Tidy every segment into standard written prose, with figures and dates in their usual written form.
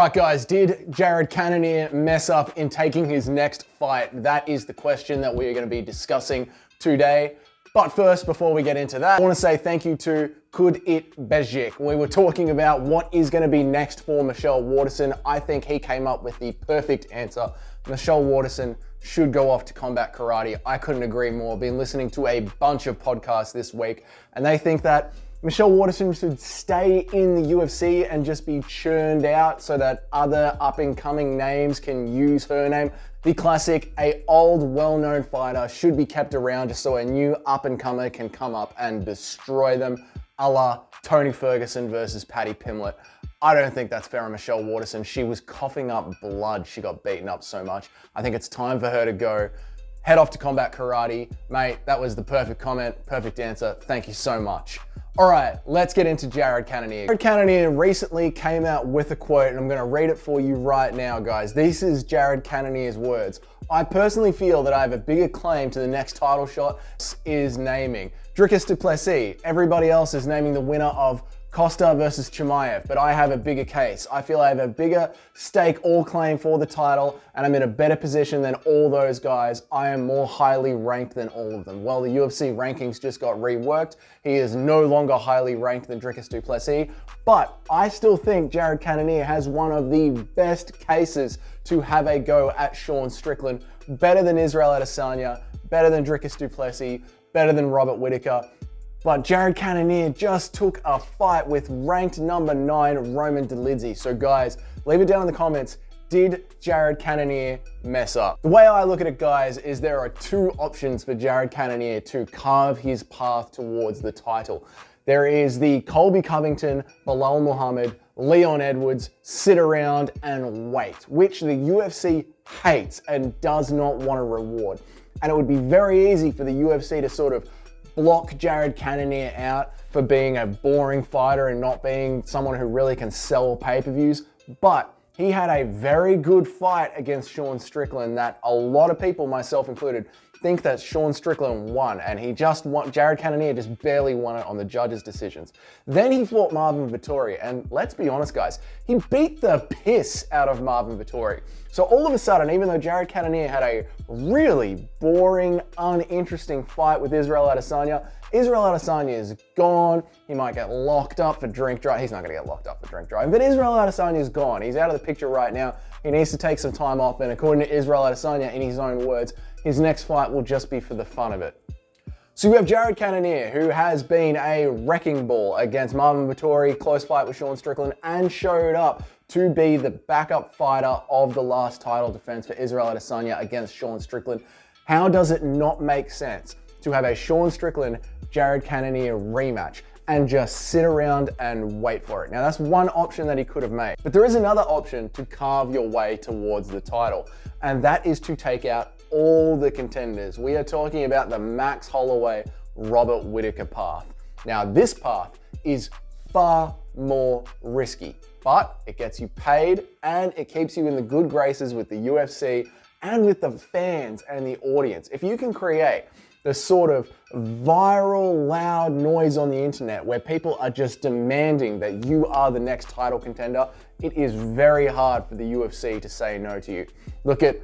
Right guys, did Jared Cannonier mess up in taking his next fight? That is the question that we're going to be discussing today. But first, before we get into that, I want to say thank you to Could It Bejic. We were talking about what is going to be next for Michelle Waterson. I think he came up with the perfect answer. Michelle Waterson should go off to combat karate. I couldn't agree more. Been listening to a bunch of podcasts this week, and they think that Michelle Waterson should stay in the UFC and just be churned out so that other up-and-coming names can use her name. The classic, a old, well-known fighter should be kept around just so a new up-and-comer can come up and destroy them, a la Tony Ferguson versus Paddy Pimblett. I don't think that's fair on Michelle Waterson. She was coughing up blood. She got beaten up so much. I think it's time for her to go. Head off to combat karate. Mate, that was the perfect comment, perfect answer. Thank you so much. All right, let's get into Jared Cannonier. Jared Cannonier recently came out with a quote, and I'm going to read it for you right now, guys. This is Jared Cannonier's words. I personally feel that I have a bigger claim to the next title shot is naming Dricus du Plessis. Everybody else is naming the winner of Costa versus Chimaev, but I have a bigger case. I feel I have a bigger stake or claim for the title, and I'm in a better position than all those guys. I am more highly ranked than all of them. Well, the UFC rankings just got reworked. He is no longer highly ranked than Dricus du Plessis, but I still think Jared Cannonier has one of the best cases to have a go at Sean Strickland. Better than Israel Adesanya, better than Dricus du Plessis, better than Robert Whittaker. But Jared Cannonier just took a fight with ranked number 9 Roman Dolidze. So guys, leave it down in the comments. Did Jared Cannonier mess up? The way I look at it, guys, is there are two options for Jared Cannonier to carve his path towards the title. There is the Colby Covington, Belal Muhammad, Leon Edwards, sit around and wait, which the UFC hates and does not want to reward. And it would be very easy for the UFC to sort of block Jared Cannonier out for being a boring fighter and not being someone who really can sell pay-per-views. But he had a very good fight against Sean Strickland that a lot of people, myself included, think that Sean Strickland won, and he just won. Jared Cannonier just barely won it on the judges' decisions. Then he fought Marvin Vettori, and let's be honest, guys, he beat the piss out of Marvin Vettori. So all of a sudden, even though Jared Cannonier had a really boring, uninteresting fight with Israel Adesanya is gone. He might get locked up for drink driving. He's not going to get locked up for drink driving, but Israel Adesanya is gone. He's out of the picture right now. He needs to take some time off, and according to Israel Adesanya, in his own words, his next fight will just be for the fun of it. So we have Jared Cannonier, who has been a wrecking ball against Marvin Vettori, close fight with Sean Strickland, and showed up to be the backup fighter of the last title defense for Israel Adesanya against Sean Strickland. How does it not make sense to have a Sean Strickland, Jared Cannonier rematch and just sit around and wait for it? Now, that's one option that he could have made. But there is another option to carve your way towards the title, and that is to take out all the contenders. We are talking about the Max Holloway, Robert Whittaker path. Now, this path is far more risky, but it gets you paid and it keeps you in the good graces with the UFC and with the fans and the audience. If you can create the sort of viral, loud noise on the internet where people are just demanding that you are the next title contender, it is very hard for the UFC to say no to you. Look at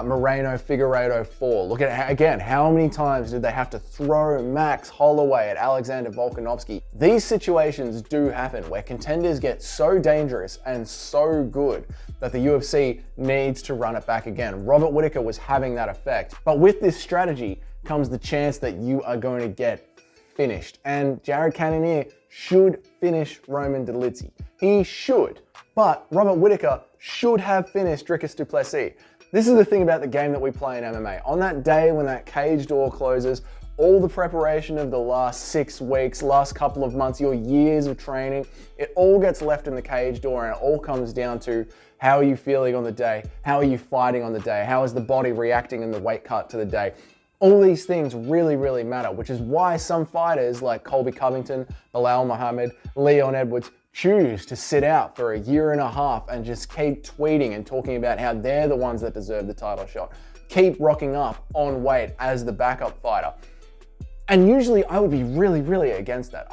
Moreno Figueiredo 4. Look at, again, how many times did they have to throw Max Holloway at Alexander Volkanovski? These situations do happen where contenders get so dangerous and so good that the UFC needs to run it back again. Robert Whittaker was having that effect. But with this strategy comes the chance that you are going to get finished. And Jared Cannonier should finish Roman Dolidze. He should. But Robert Whittaker should have finished Dricus du Plessis. This is the thing about the game that we play in MMA. On that day when that cage door closes, all the preparation of the last 6 weeks, last couple of months, your years of training, it all gets left in the cage door, and it all comes down to how are you feeling on the day? How are you fighting on the day? How is the body reacting in the weight cut to the day? All these things really, really matter, which is why some fighters like Colby Covington, Belal Muhammad, Leon Edwards choose to sit out for a year and a half and just keep tweeting and talking about how they're the ones that deserve the title shot. Keep rocking up on weight as the backup fighter. And usually I would be really, really against that.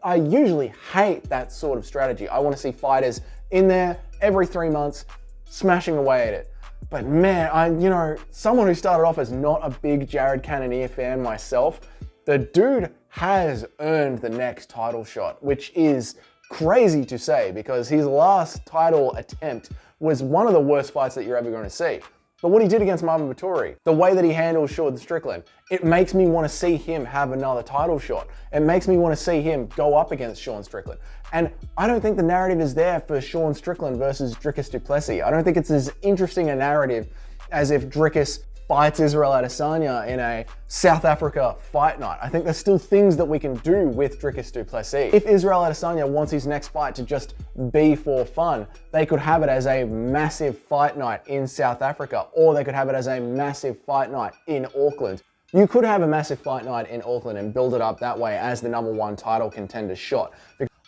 I usually hate that sort of strategy. I want to see fighters in there every 3 months, smashing away at it. But man, someone who started off as not a big Jared Cannonier fan myself, the dude has earned the next title shot, which is crazy to say because his last title attempt was one of the worst fights that you're ever going to see. But what he did against Marvin Vettori, the way that he handled Sean Strickland, it makes me want to see him have another title shot. It makes me want to see him go up against Sean Strickland. And I don't think the narrative is there for Sean Strickland versus Dricus du Plessis. I don't think it's as interesting a narrative as if Dricus fights Israel Adesanya in a South Africa fight night. I think there's still things that we can do with Dricus du Plessis. If Israel Adesanya wants his next fight to just be for fun, they could have it as a massive fight night in South Africa, or they could have it as a massive fight night in Auckland. You could have a massive fight night in Auckland and build it up that way as the #1 title contender shot.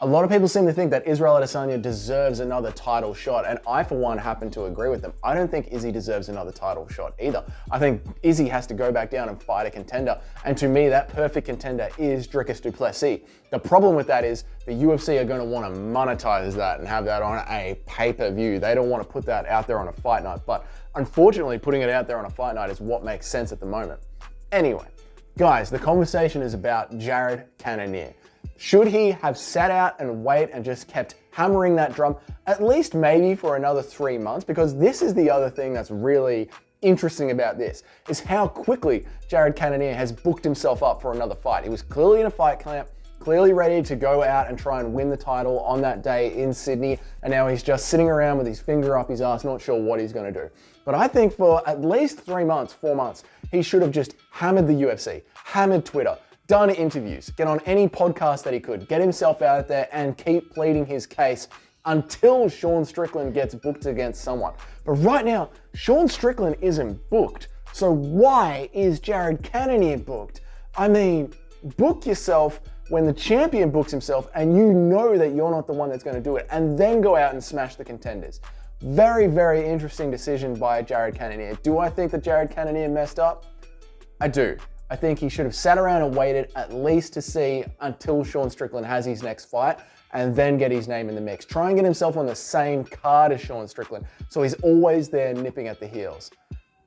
A lot of people seem to think that Israel Adesanya deserves another title shot, and I, for one, happen to agree with them. I don't think Izzy deserves another title shot either. I think Izzy has to go back down and fight a contender, and to me, that perfect contender is Dricus du Plessis. The problem with that is the UFC are going to want to monetize that and have that on a pay-per-view. They don't want to put that out there on a fight night, but unfortunately, putting it out there on a fight night is what makes sense at the moment. Anyway, guys, the conversation is about Jared Cannonier. Should he have sat out and wait and just kept hammering that drum, at least maybe for another 3 months? Because this is the other thing that's really interesting about this, is how quickly Jared Cannonier has booked himself up for another fight. He was clearly in a fight camp, clearly ready to go out and try and win the title on that day in Sydney, and now he's just sitting around with his finger up his ass, not sure what he's going to do. But I think for at least 3 months, 4 months, he should have just hammered the UFC, hammered Twitter, done interviews, get on any podcast that he could, get himself out there and keep pleading his case until Sean Strickland gets booked against someone. But right now, Sean Strickland isn't booked. So why is Jared Cannonier booked? I mean, book yourself when the champion books himself and you know that you're not the one that's going to do it, and then go out and smash the contenders. Very, very interesting decision by Jared Cannonier. Do I think that Jared Cannonier messed up? I do. I think he should have sat around and waited at least to see until Sean Strickland has his next fight and then get his name in the mix. Try and get himself on the same card as Sean Strickland so he's always there nipping at the heels.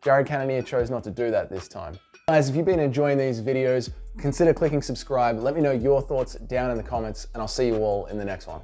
Jared Cannonier chose not to do that this time. Guys, if you've been enjoying these videos, consider clicking subscribe. Let me know your thoughts down in the comments, and I'll see you all in the next one.